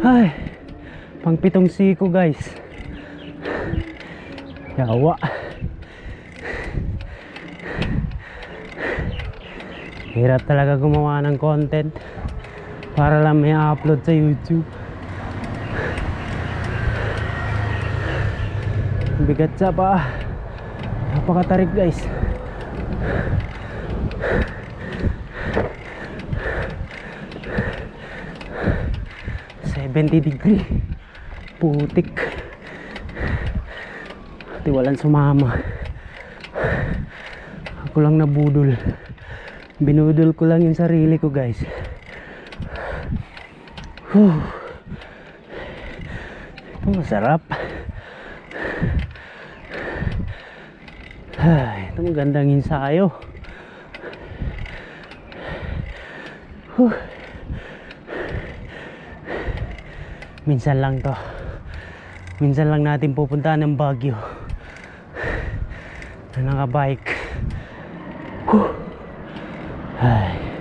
Ay, pang 7 siko guys. Yawa. Hirap talaga gumawa ng content para lang may upload sa YouTube. Bigat sa pa. Napakatarik guys. $70 putik. Pati walang sumama. Ako lang nabudol. Binudol ko lang yung sarili ko guys. Ito masarap. Ito magandang ensayo. Minsan lang to. Minsan lang natin pupuntahan ng Baguio na nakabike. Ay.